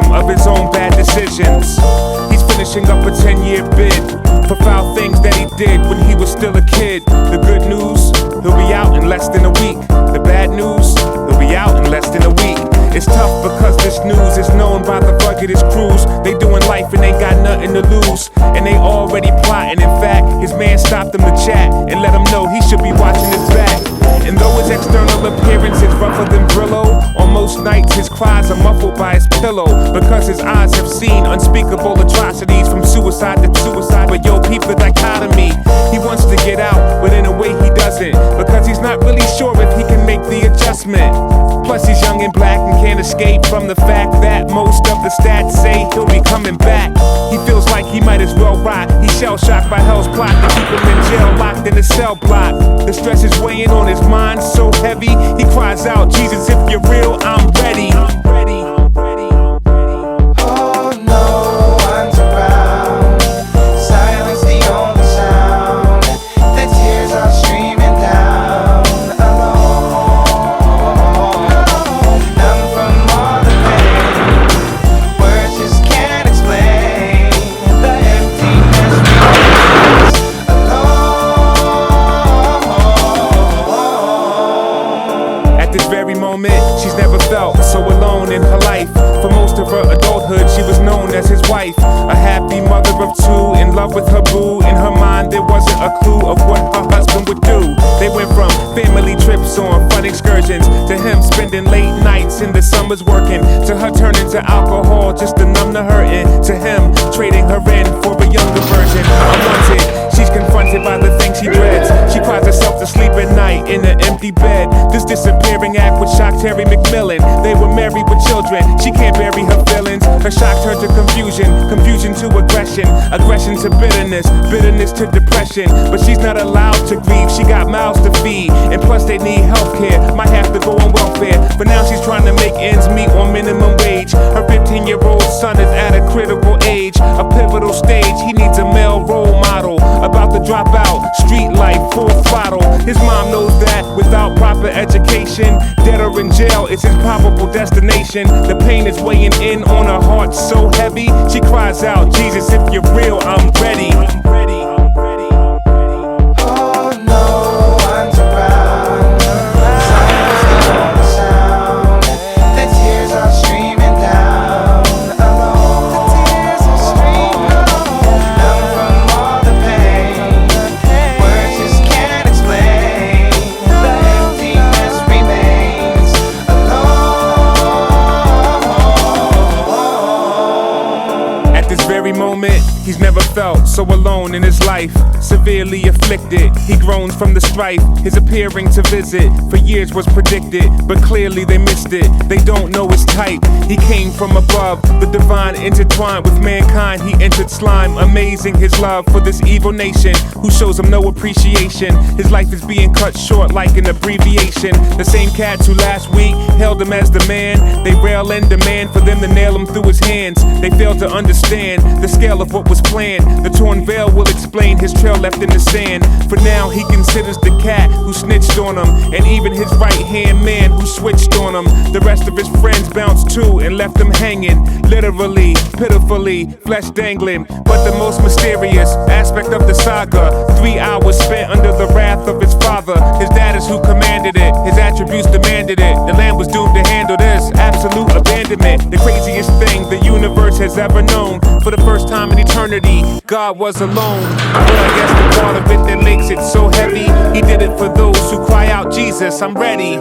victim of his own bad decisions. He's finishing up a 10-year bid for foul things that he did when he was still a kid. The good news, he'll be out in less than a week. The bad news, he'll be out in less than a week. It's tough because this news is known by the ruggedest crews. They doing life and ain't got nothing to lose, and they already plotting. In fact, his man stopped him to chat and let him know he should be watching his back. And though his external appearance is rougher than Brillo, on most nights his cries are muffled by his pillow, because his eyes have seen unspeakable atrocities, from suicide to suicide. But yo, peep the dichotomy. He wants to get out, but in a way he doesn't, because he's not really sure if he can make the adjustment. Plus he's young and black and can't escape from the fact that most of the stats say he'll be coming back. He feels like he might as well rot. He's shell-shocked by hell's plot to keep him in jail, locked in a cell block. The stress is weighing on his mind so heavy, he cries out, Jesus, if you're real, I'm ready. Oh, no one's around. Silence the only sound. The tears are streaming down. Alone, numb from all the pain. Words just can't explain the emptiness remains. Alone. At this very moment, she's never felt so alone in her life. For most of her adulthood, she was known as his wife, a happy mother of two, in love with her boo. In her mind, there wasn't a clue of what her husband would do. They went from family trips on fun excursions, to him spending late nights in the summers working, to her turning to alcohol just to numb the hurting, to him trading her in for a younger version. Unwanted, she's confronted by the things she dreads. She cries herself to sleep at night in an empty bed. This disappearing act would shock Terry McMillan. They were married with children, she can't bury her feelings. Her shock turned to confusion, confusion to aggression, aggression to bitterness, bitterness to depression. But she's not allowed to grieve, she got mouths to feed, and plus they need healthcare, might have to go on welfare. For now she's trying to make ends meet on minimum wage. Her 15-year-old son is at a critical age, a pivotal stage. He needs a male role model, about to drop out, street life, full throttle. His mom knows that without proper education, dead or in jail is his probable destination. The pain is weighing in on her heart so heavy, she cries out, Jesus, if you're real, I'm ready. Oh, no one's around. Silence the only sound. The tears are streaming down. Alone, the tears are streaming down. Numb from all the pain. Words just can't explain. The emptiness remains. Alone. At this very moment, he's never felt so alone in his life. Severely afflicted, he groans from the strife. His appearing to visit for years was predicted, but clearly they missed it. They don't know his type. He came from above, the divine intertwined with mankind. He entered slime, amazing his love for this evil nation, who shows him no appreciation. His life is being cut short like an abbreviation. The same cats who last week held him as the man, they rail and demand for them to nail him through his hands. They fail to understand the scale of what was planned. The torn veil will explain his trail left in the sand. For now he considers the cat who snitched on him, and even his right-hand man who switched on him. The rest of his friends bounced too and left him hanging, literally, pitifully, flesh dangling. But the most mysterious aspect of the saga, 3 hours spent under the wrath of his father. His dad is who commanded it, his attributes demanded it. The land was doomed to handle this absolute abandonment, the craziest thing the universe has ever known. For the first time in eternity, God was alone. But I guess the part of it that makes it so heavy, he did it for those who cry out, Jesus, I'm ready.